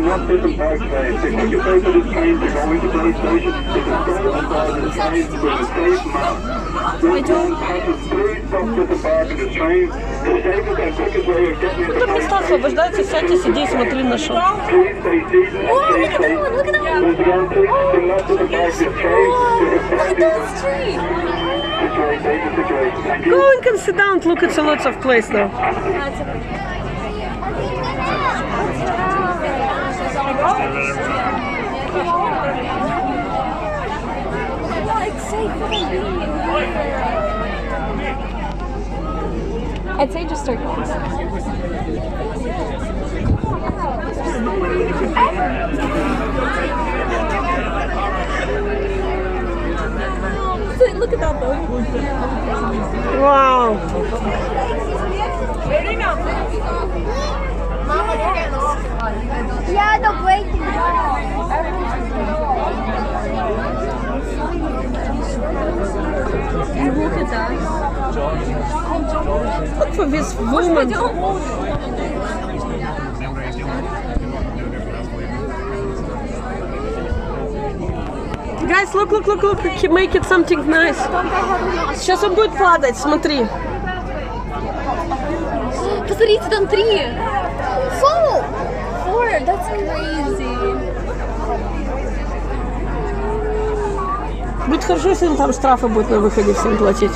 not disembark today. They put your face on this train to go into Bray Station. They can stay on board the train with a safe map. There's no passage. Please don't disembark in this train. The safest and quickest way of getting into Bray Места освобождаются, сядьте, сиди и смотри на шоу. Please stay seated and stay safe. Once again, please do not disembark this train. Go and can sit down, look at lots of place now. I'd say just start going. Look at that boat. Wow. Yeah, the breaking. Look at that. Look for this woman. Guys, look, he make it something nice. Сейчас он будет падать, смотри. Посмотрите, там 3. 4, that's crazy. Будет хорошо, если он там штрафы будет на выходе всем платить.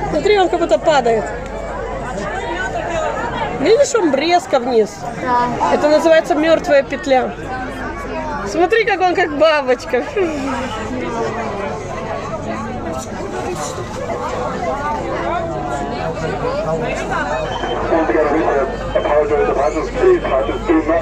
Смотри, он как будто падает. Видишь, он резко вниз. Да. Это называется мертвая петля. Смотри, как он как бабочка. Once again, I wish to apologize to passengers. Please, passengers, do not